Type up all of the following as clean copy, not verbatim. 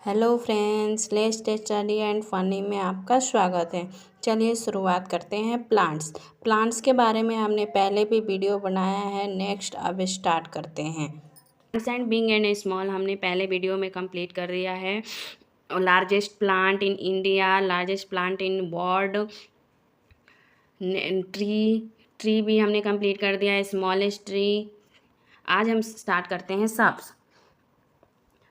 Hello friends, let's study and funny में आपका स्वागत है। चलिए शुरुआत करते हैं। प्लांट्स के बारे में हमने पहले भी वीडियो बनाया है। नेक्स्ट अब स्टार्ट करते हैं। Plants and big and small हमने पहले वीडियो में कंप्लीट कर दिया है। Largest plant in India, largest plant in world, tree भी हमने कंप्लीट कर दिया है, स्मॉलेस्ट ट्री। आज हम स्टार्ट करते हैं सब्स।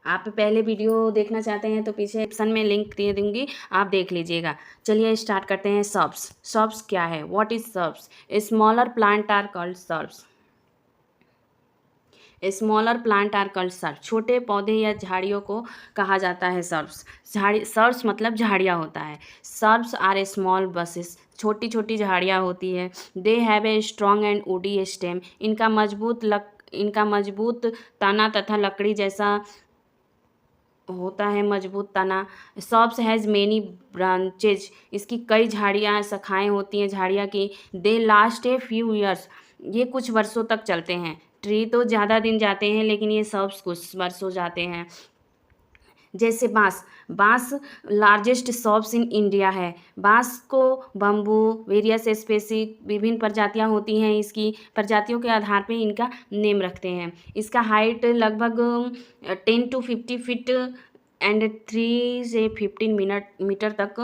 आप पहले वीडियो देखना चाहते हैं तो पीछे ऑप्शन में लिंक दे दूंगी, आप देख लीजिएगा। चलिए स्टार्ट करते हैं। सब्स। सब्स क्या है? What is shrubs? Smaller plant are called shrubs. Smaller plant are called shrubs. छोटे पौधे या झाड़ियों को कहा जाता है सब्स। सब्स मतलब झाड़ियाँ होता है। Shrubs are a small bushes. छोटी छोटी झाड़ियाँ होती है। They have a strong and woody stem. इनका मजबूत तना तथा लकड़ी जैसा होता है, मजबूत तना। Subs has many branches. इसकी कई झाड़ियाँ शाखाएँ होती हैं झाड़ियाँ की। दे लास्ट ए फ्यू ईयर्स। ये कुछ वर्षों तक चलते हैं। ट्री तो ज़्यादा दिन जाते हैं, लेकिन ये सब्स कुछ वर्षों जाते हैं। जैसे बांस। बांस लार्जेस्ट सब्स इन इंडिया है। बांस को बम्बू, वेरियस स्पेसीज, विभिन्न प्रजातियां होती हैं। इसकी प्रजातियों के आधार पे इनका नेम रखते हैं। इसका हाइट लगभग 10 to 50 फीट एंड 3 से 15 मीटर तक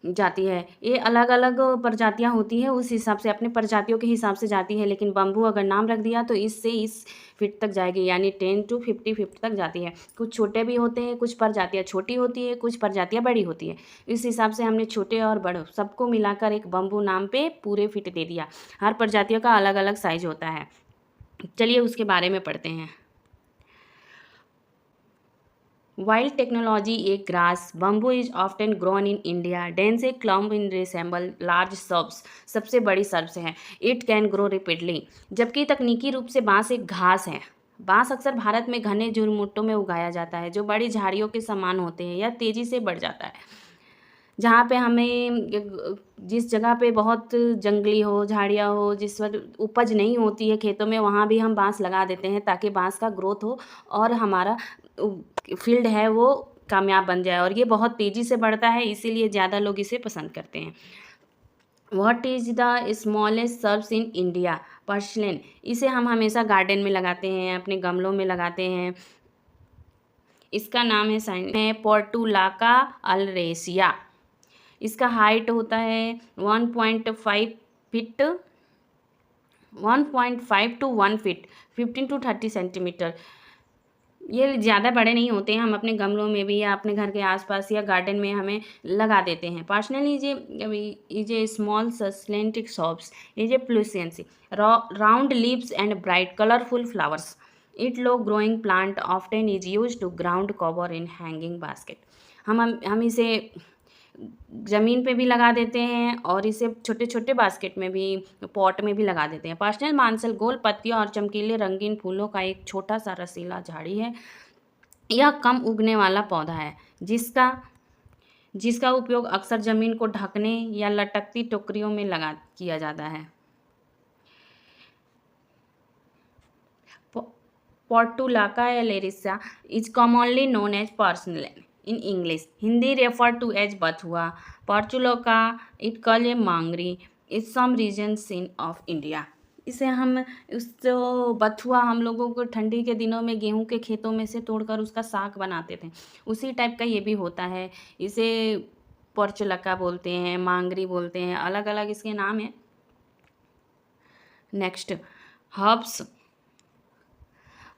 जाती है। ये अलग अलग प्रजातियां होती हैं, उस हिसाब से अपने प्रजातियों के हिसाब से जाती है। लेकिन बम्बू अगर नाम रख दिया तो इससे इस फीट तक जाएगी, यानी 10 to 50 फीट तक जाती है। कुछ छोटे भी होते हैं, कुछ प्रजातियाँ छोटी होती है, कुछ प्रजातियाँ बड़ी होती है। इस हिसाब से हमने छोटे और बड़े सबको मिलाकर एक बम्बू नाम पे पूरे फीट दे दिया। हर प्रजातियों का अलग अलग साइज होता है। चलिए उसके बारे में पढ़ते हैं। Wild technology a grass, bamboo is often grown in India. Dense clump in resemble large shrubs. सबसे बड़ी shrubs है। It can grow rapidly. जबकि तकनीकी रूप से बांस एक घास है। बांस अक्सर भारत में घने झुरमुटों में उगाया जाता है, जो बड़ी झाड़ियों के समान होते हैं। यह तेजी से बढ़ जाता है। जहाँ पे हमें जिस जगह पे बहुत जंगली हो, झाड़ियाँ हो, जिस पर उपज नहीं होती है खेतों में, वहाँ भी हम बांस लगा देते हैं ताकि बांस का ग्रोथ हो और हमारा फील्ड है वो कामयाब बन जाए। और ये बहुत तेज़ी से बढ़ता है, इसीलिए ज़्यादा लोग इसे पसंद करते हैं। What is the smallest shrubs in India? Purslane. इसे हम हमेशा गार्डन में लगाते हैं, अपने गमलों में लगाते हैं। इसका नाम है पोर्टुलाका अल्रेसिया। इसका हाइट होता है 1.5 to 1 फीट, 15 to 30 सेंटीमीटर। ये ज़्यादा बड़े नहीं होते हैं। हम अपने गमलों में भी या अपने घर के आसपास या गार्डन में हमें लगा देते हैं। Purslane is a small succulent shops is a प्लूसेंसी round leaves and bright colourful flowers. It low growing plant often is use to ground cover in hanging basket. हम इसे ज़मीन पे भी लगा देते हैं और इसे छोटे छोटे बास्केट में भी, पॉट में भी लगा देते हैं। पर्सनल मांसल गोल पत्तियों और चमकीले रंगीन फूलों का एक छोटा सा रसीला झाड़ी है। यह कम उगने वाला पौधा है जिसका उपयोग अक्सर ज़मीन को ढकने या लटकती टोकरियों में किया जाता है। Portulaca oleracea is commonly known as purslane in English. Hindi referred to as Bathua. Portulaca, it called a Mangri. Is some regions of India. इसे हम बथुआ हम लोगों को ठंडी के दिनों में गेहूं के खेतों में से तोड़कर उसका साग बनाते थे, उसी टाइप का ये भी होता है। इसे पोर्चुलका बोलते हैं, मांगरी बोलते हैं, अलग अलग इसके नाम हैं। Next, herbs.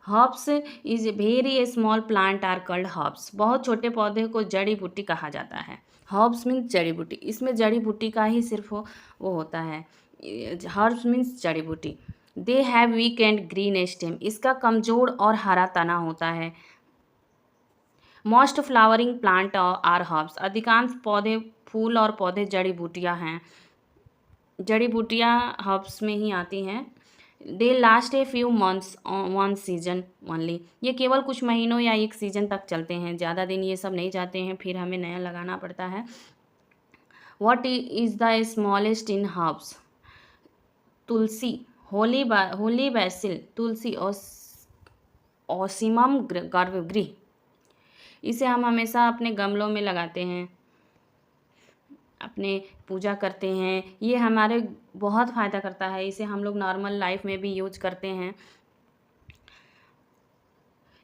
Herbs is very small plant are called herbs. बहुत छोटे पौधे को जड़ी बूटी कहा जाता है। हर्ब्स मीन्स जड़ी बूटी। इसमें जड़ी बूटी का ही सिर्फ वो होता है। हर्ब्स मीन्स जड़ी बूटी। They have weak and green stem. इसका कमजोर और हरा तना होता है। Most flowering plant are herbs. अधिकांश पौधे, फूल और पौधे जड़ी बूटियाँ हैं। जड़ी बूटियाँ हर्ब्स में ही आती हैं। They last a few months one season only. ये केवल कुछ महीनों या एक सीजन तक चलते हैं, ज़्यादा दिन ये सब नहीं जाते हैं, फिर हमें नया लगाना पड़ता है। What is the smallest in herbs? Tulsi, holy basil, tulsi, Ocimum गर्भगृह। इसे हम हमेशा अपने गमलों में लगाते हैं, अपने पूजा करते हैं। ये हमारे बहुत फ़ायदा करता है, इसे हम लोग नॉर्मल लाइफ में भी यूज करते हैं।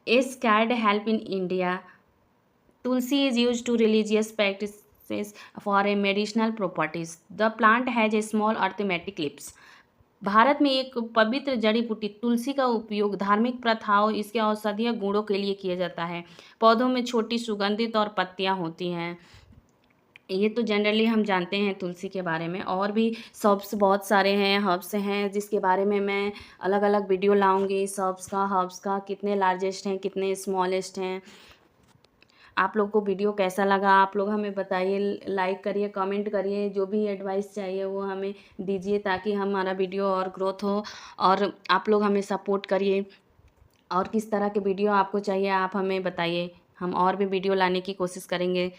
Is carried help in India. Tulsi is used to religious practices for a medicinal properties. The plant has a small aromatic leaves. Bharat में एक पवित्र जड़ी बूटी तुलसी का उपयोग धार्मिक प्रथाओं, इसके औषधीय गुणों के लिए किया जाता है। पौधों में छोटी सुगंधित और पत्तियां होती हैं। ये तो जनरली हम जानते हैं तुलसी के बारे में। और भी सर्ब्स बहुत सारे हैं, हर्ब्स हैं, जिसके बारे में मैं अलग अलग वीडियो लाऊंगी। हर्ब्स का कितने लार्जेस्ट हैं, कितने स्मॉलेस्ट हैं। आप लोग को वीडियो कैसा लगा आप लोग हमें बताइए, लाइक करिए, कमेंट करिए, जो भी एडवाइस चाहिए वो हमें दीजिए ताकि हमारा वीडियो और ग्रोथ हो। और आप लोग हमें सपोर्ट करिए। और किस तरह के वीडियो आपको चाहिए आप हमें बताइए, हम और भी वीडियो लाने की कोशिश करेंगे।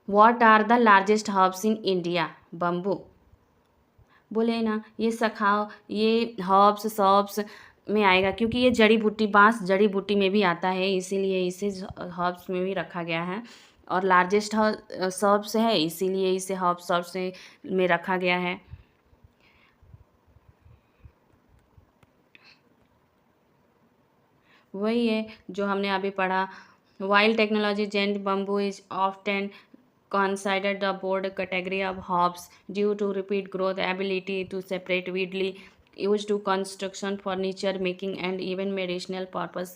What are the largest herbs in India? Bamboo. बोले ना, ये सखाओ, ये हर्ब्स में आएगा क्योंकि ये जड़ी बूटी, बांस जड़ी बूटी में भी आता है, इसीलिए इसे हर्ब्स में भी रखा गया है। और लार्जेस्ट हर्ब्स है, इसीलिए इसे हर्ब्स में रखा गया है। वही है जो हमने अभी पढ़ा। Wild technology giant bamboo is often considered the broad category of herbs due to rapid growth, ability to separate widely, used to construction, furniture making and even medicinal purpose।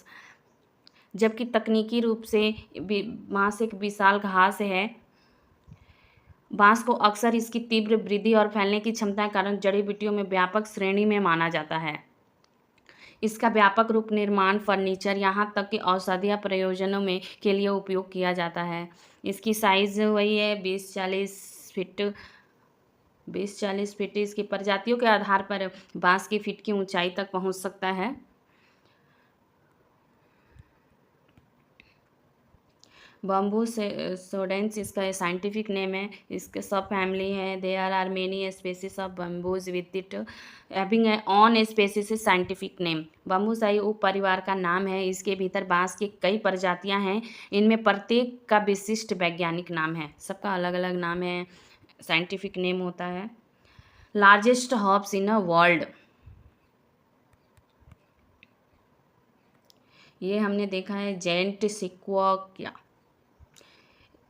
जबकि तकनीकी रूप से बांस एक विशाल घास है। बांस को अक्सर इसकी तीव्र वृद्धि और फैलने की क्षमता के कारण जड़ी बूटियों में व्यापक श्रेणी में माना जाता है। इसका व्यापक रूप निर्माण, फर्नीचर, यहाँ तक कि औषधीय प्रयोजनों में के लिए उपयोग किया जाता है। इसकी साइज़ वही है 20-40 फीट। इसकी प्रजातियों के आधार पर बांस की फीट की ऊंचाई तक पहुंच सकता है। बम्बू सोडेंस इसका साइंटिफिक नेम है। इसके सब फैमिली है। There are many species of bamboos with it having on species scientific name. Bambuseae उप परिवार का नाम है। इसके भीतर बांस की कई प्रजातियां हैं। इनमें प्रत्येक का विशिष्ट वैज्ञानिक नाम है, सबका अलग अलग नाम है, साइंटिफिक नेम होता है। Largest herbs in a world, ये हमने देखा है जेंट सिक्वोकिया,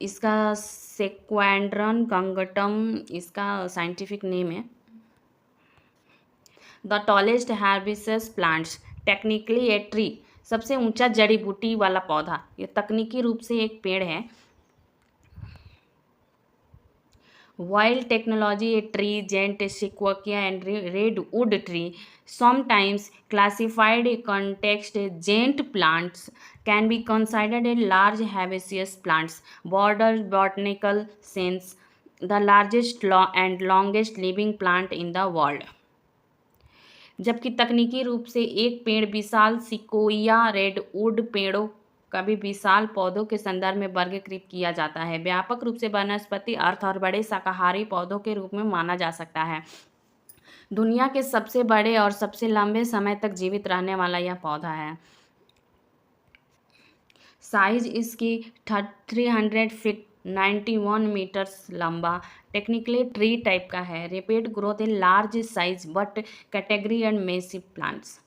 इसका सेक्वेंड्रन गंगटम इसका साइंटिफिक नेम है। The tallest herbaceous plants, technically a tree, सबसे ऊंचा जड़ी बूटी वाला पौधा, ये तकनीकी रूप से एक पेड़ है। Wild technology a tree giant sequoia and redwood tree, sometimes classified in context giant plants, can be considered a large herbaceous plants, broader botanical sense, the largest and longest living plant in the world। जबकि तकनीकी रूप से एक पेड़ विशाल sequoia redwood पेड़ों का भी विशाल पौधों के संदर्भ में वर्गीकृत किया जाता है। व्यापक रूप से वनस्पति अर्थ और बड़े शाकाहारी पौधों के रूप में माना जा सकता है। दुनिया के सबसे बड़े और सबसे लंबे समय तक जीवित रहने वाला यह पौधा है। साइज इसकी 300 फीट 91 मीटर्स लंबा, टेक्निकली ट्री टाइप का है। Rapid growth in large size but category and massive plants.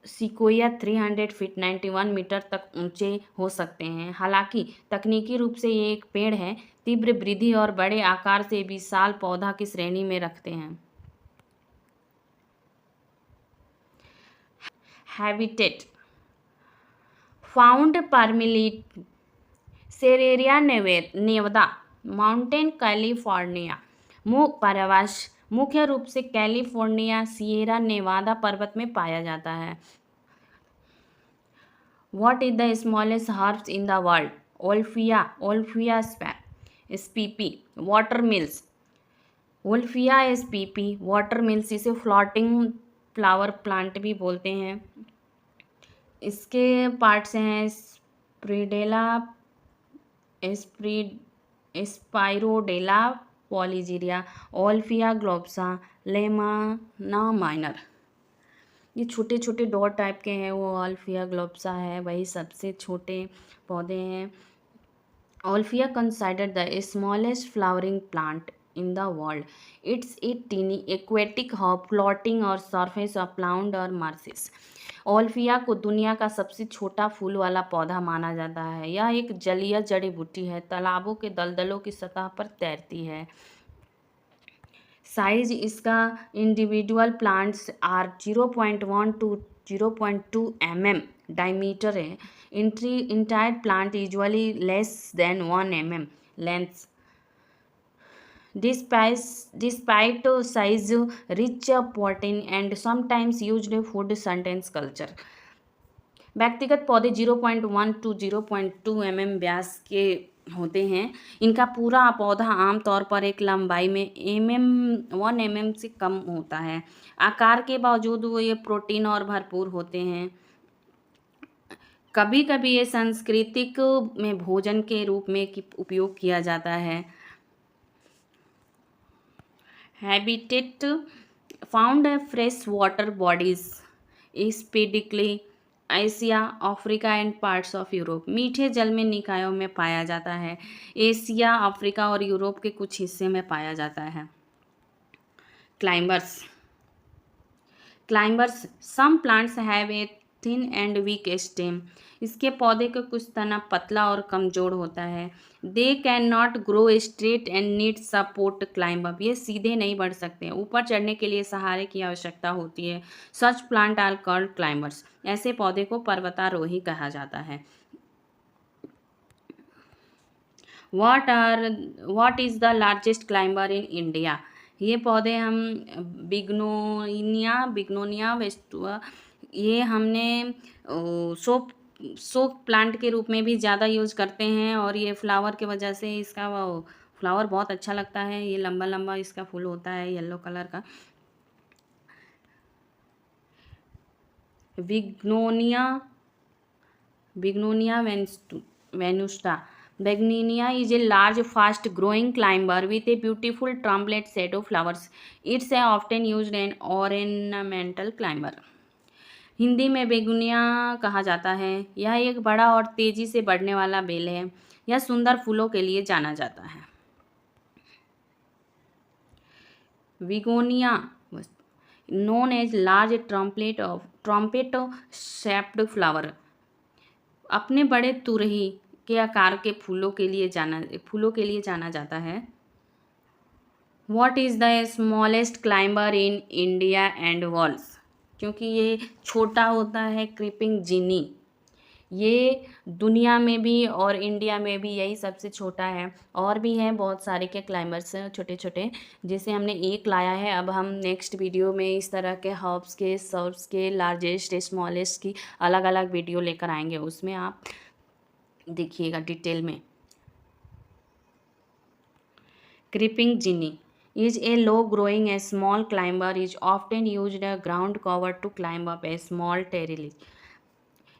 Sequoia 300 feet 91 metre तक ऊंचे हो सकते हैं। हालांकि तकनीकी रूप से ये एक पेड़ है, तीव्र वृद्धि और बड़े आकार से विशाल पौधा की श्रेणी में रखते हैं। Habitat found primarily Sierra Nevada mountain California. परवास मुख्य रूप से कैलिफोर्निया सिएरा नेवादा पर्वत में पाया जाता है। What is the smallest herbs in the world? Wolffia spp water mills. Wolffia spp water mills, इसे फ्लोटिंग फ्लावर प्लांट भी बोलते हैं। इसके पार्ट्स हैं स्पाइरोडेला पॉलीजिरिया, ओल्फिया ग्लोब्सा, लेमाना माइनर। ये छोटे छोटे डॉट टाइप के हैं, वो ऑल्फिया ग्लोब्सा है, वही सबसे छोटे पौधे हैं। Wolffia considered the smallest flowering plant in the world. It's a tiny aquatic herb floating और सरफेस ऑफ प्लाउंड और मार्सेस। ऑल्फिया को दुनिया का सबसे छोटा फूल वाला पौधा माना जाता है। यह एक जलीय जड़ी बूटी है, तालाबों के दलदलों की सतह पर तैरती है। साइज इसका individual plants are 0.1 to 0.2 mm diameter है। Entire plant usually less than 1 mm length. Despite size, rich protein and sometimes used food sentence culture। व्यक्तिगत पौधे 0.1 टू 0.2 mm व्यास के होते हैं। इनका पूरा पौधा आमतौर पर एक लंबाई में 1 mm से कम होता है। आकार के बावजूद वो ये प्रोटीन और भरपूर होते हैं। कभी कभी ये सांस्कृतिक में भोजन के रूप में उपयोग किया जाता है। Habitat found fresh water bodies, specifically Asia, Africa and parts of Europe. मीठे जल में निकायों में पाया जाता है। एशिया, अफ्रीका और यूरोप के कुछ हिस्से में पाया जाता है। Climbers some plants have a thin and weak stem. इसके पौधे का कुछ तना पतला और कमजोर होता है। They can not grow straight and need support climb up. ये सीधे नहीं बढ़ सकते, ऊपर चढ़ने के लिए सहारे की आवश्यकता होती है। सच प्लांट आर कॉल्ड क्लाइंबर्स। ऐसे पौधे को पर्वतारोही कहा जाता है। What is the largest climber in India. ये पौधे हम बिग्नोनिया वेस्टुआ, ये हमने सोप प्लांट के रूप में भी ज़्यादा यूज करते हैं, और ये फ्लावर के वजह से इसका वो फ्लावर बहुत अच्छा लगता है। ये लंबा लंबा इसका फूल होता है येलो कलर का। बिग्नोनिया वेनुस्टा। Begonia is a large, fast-growing climber with a beautiful trumpet set of flowers. It's often used in ornamental climber। Hindi में बेगुनिया कहा जाता है। यह एक बड़ा और तेजी से बढ़ने वाला बेल है। यह सुंदर फूलों के लिए जाना जाता है। Begonia known as large trumpet shaped flower. अपने बड़े तुरही के आकार के फूलों के लिए जाना जाता है। What is the smallest climber in India and world. क्योंकि ये छोटा होता है, क्रीपिंग जिनी। ये दुनिया में भी और इंडिया में भी यही सबसे छोटा है। और भी हैं बहुत सारे के क्लाइंबर्स छोटे छोटे, जैसे हमने एक लाया है। अब हम नेक्स्ट वीडियो में इस तरह के हर्ब्स के, सर्ब्स के, लार्जेस्ट स्मॉलेस्ट की अलग अलग वीडियो लेकर आएंगे। उसमें आप देखिएगा डिटेल में। Creeping jenny is a low growing a small climber is often used a ground cover to climb up a small terrace.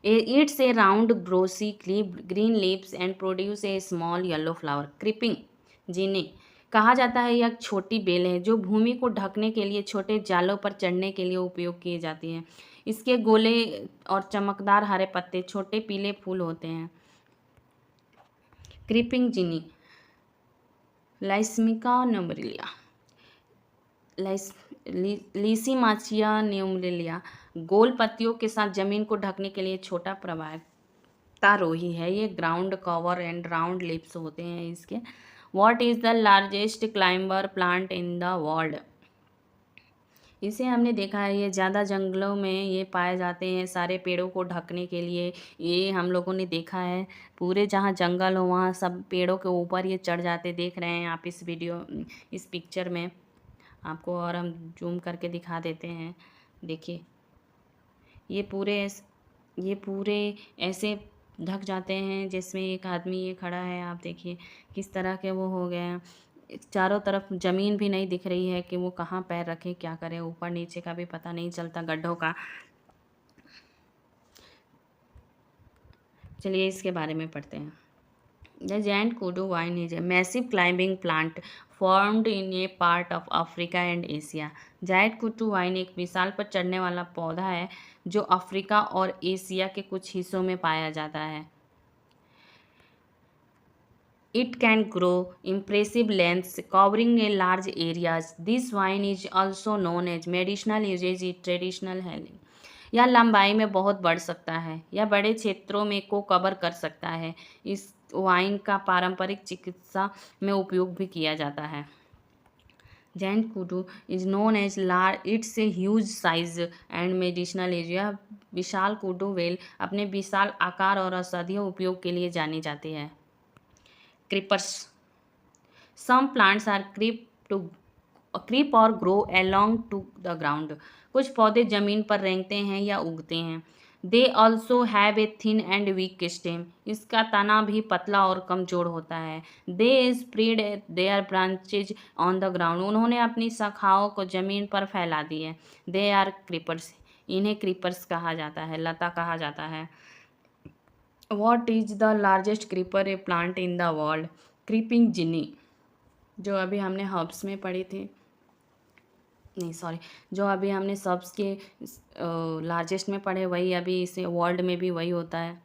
It's a round glossy green leaves and produce a small yellow flower। Creeping Jenny कहा जाता है, यह एक छोटी bell है जो भूमि को ढकने के लिए छोटे जालों पर चढ़ने के लिए उपयोग की जाती है। इसके गोले और चमकदार हरे पत्ते, छोटे पीले फूल होते हैं। क्रीपिंग जिनी लाइस्मिका न्यूमरिलिया, लीसीमाचिया न्यूमरिलिया गोल पत्तियों के साथ जमीन को ढकने के लिए छोटा पर्वतारोही है। ये ground cover and round lips होते हैं इसके। What is the largest climber plant in the world. इसे हमने देखा है, ये ज़्यादा जंगलों में ये पाए जाते हैं, सारे पेड़ों को ढकने के लिए। ये हम लोगों ने देखा है, पूरे जहाँ जंगल हो वहाँ सब पेड़ों के ऊपर ये चढ़ जाते। देख रहे हैं आप इस पिक्चर में आपको, और हम जूम करके दिखा देते हैं। देखिए ये पूरे ऐसे ढक जाते हैं जिसमें एक आदमी ये खड़ा है। आप देखिए किस तरह के वो हो गए हैं। चारों तरफ ज़मीन भी नहीं दिख रही है कि वो कहाँ पैर रखे, क्या करे, ऊपर नीचे का भी पता नहीं चलता गड्ढों का। चलिए इसके बारे में पढ़ते हैं। The giant kudu vine is a massive climbing plant formed in a part of Africa and Asia. Giant kudzu vine एक विशाल पर चढ़ने वाला पौधा है जो अफ्रीका और एशिया के कुछ हिस्सों में पाया जाता है. It can grow impressive lengths covering a large areas. This vine is also known as medicinal usage in traditional healing. यह लंबाई में बहुत बढ़ सकता है. यह बड़े क्षेत्रों में को कवर कर सकता है. इस वाइन का पारंपरिक चिकित्सा में उपयोग भी किया जाता है. Giant kudu is known as large. It's a huge size and medicinal use. यह विशाल कुडू वेल अपने विशाल आकार और औषधीय उपयोग के लिए जानी जाती है. Creepers. Some plants are creep or grow along to the ground. कुछ पौधे जमीन पर रेंगते हैं या उगते हैं. They also have a thin and weak stem. इसका तना भी पतला और कमजोर होता है. They spread their branches on the ground. उन्होंने अपनी शाखाओं को जमीन पर फैला दी है. They are creepers. इन्हें creepers कहा जाता है, लता कहा जाता है. What is the largest creeper a plant in the world? Creeping ginny, जो अभी हमने हर्ब्स में पढ़ी थी, नहीं सॉरी, जो अभी हमने सब्स के लार्जेस्ट में पढ़े वही अभी इसे वर्ल्ड में भी वही होता है.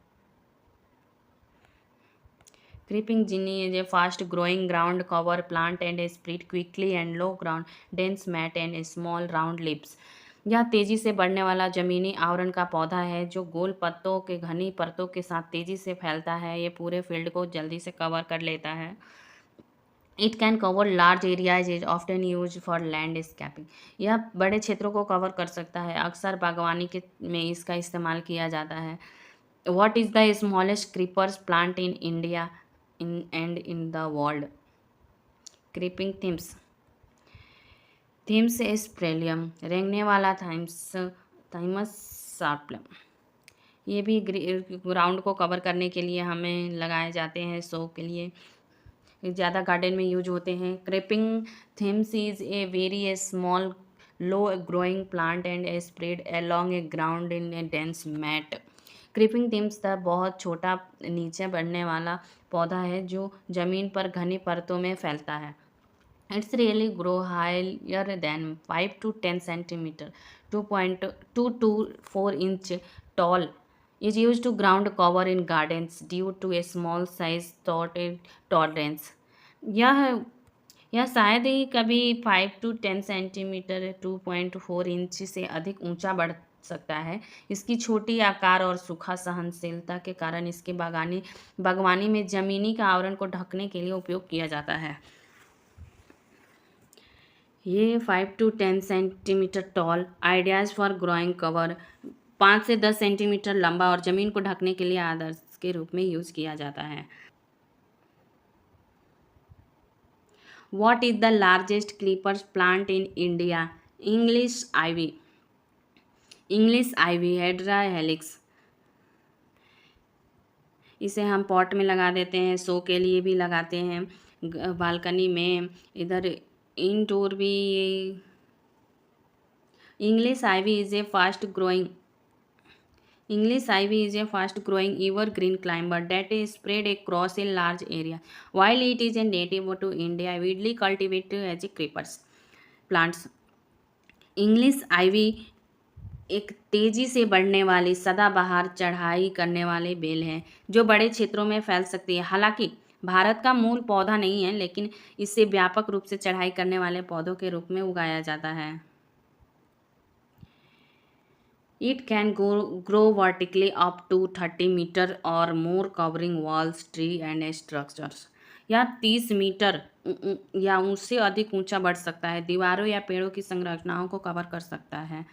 Creeping ginny is a fast growing ground cover plant and spread quickly and low ground dense mat and small round leaves. यह तेजी से बढ़ने वाला जमीनी आवरण का पौधा है जो गोल पत्तों के घनी परतों के साथ तेजी से फैलता है. ये पूरे फील्ड को जल्दी से कवर कर लेता है. It can cover large areas is often use for landscaping. यह बड़े क्षेत्रों को कवर कर सकता है. अक्सर बागवानी के में इसका इस्तेमाल किया जाता है. What is the smallest creepers plant in India in the world? Creeping thymes. Thymes serpyllum, रेंगने वाला थाइमस सार्पलम. ये भी ग्राउंड को कवर करने के लिए हमें लगाए जाते हैं, शो के लिए, ज़्यादा गार्डन में यूज होते हैं. Creeping thymes is a very small low growing plant and spread along a ground in a dense mat. Creeping thymes the बहुत छोटा नीचे बढ़ने वाला पौधा है जो जमीन पर घनी परतों में फैलता है. It's really grow higher than 5 to 10 centimeter, 2.2 to 4 inch tall. Is used to ground cover in gardens due to a small size tolerance. यह शायद ही कभी 5 to 10 सेंटीमीटर 2.4 इंच से अधिक ऊंचा बढ़ सकता है. इसकी छोटी आकार और सूखा सहनशीलता के कारण इसके बागवानी में जमीनी का आवरण को ढकने के लिए उपयोग किया जाता है. ये 5 to 10 centimetre toll ideas for growing cover, 5 से 10 सेंटीमीटर लंबा और ज़मीन को ढकने के लिए आदर्श के रूप में यूज़ किया जाता है. What is the largest creepers plant in India? English ivy Hedra helix. इसे हम पॉट में लगा देते हैं, शो के लिए भी लगाते हैं, बालकनी में, इधर इंडोर भी. English ivy is a fast growing evergreen climber that is spread across a large area. While it is a native to India, widely cultivated as a creepers plants. English ivy एक तेजी से बढ़ने वाली सदाबहार चढ़ाई करने वाले बेल हैं जो बड़े क्षेत्रों में फैल सकती है. हालांकि भारत का मूल पौधा नहीं है, लेकिन इसे व्यापक रूप से चढ़ाई करने वाले पौधों के रूप में उगाया जाता है. It can grow vertically up to 30 metre और more covering walls tree and structures. यह 30 मीटर या उससे अधिक ऊंचा बढ़ सकता है, दीवारों या पेड़ों की संरचनाओं को कवर कर सकता है.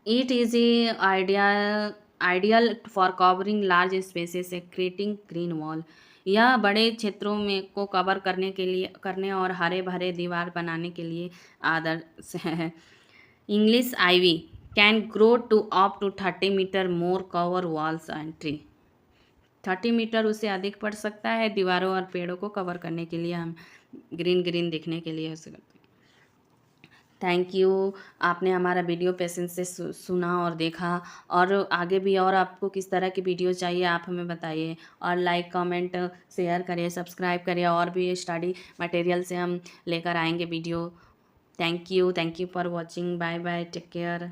It is a ideal for covering large spaces creating green wall. यह बड़े क्षेत्रों में को कवर करने और हरे भरे दीवार बनाने के लिए आदर्श है. English ivy can grow to up to 30 metre more cover walls and tree. 30 metre उससे अधिक बढ़ सकता है, दीवारों और पेड़ों को कवर करने के लिए हम ग्रीन दिखने के लिए उसे करते हैं. Thank you. आपने हमारा वीडियो पेशेंस से सुना और देखा, और आगे भी और आपको किस तरह की वीडियो चाहिए आप हमें बताइए, और लाइक कमेंट शेयर करिए, सब्सक्राइब करिए, और भी स्टडी मटेरियल से हम लेकर आएंगे video. Thank you for watching. Bye bye, take care.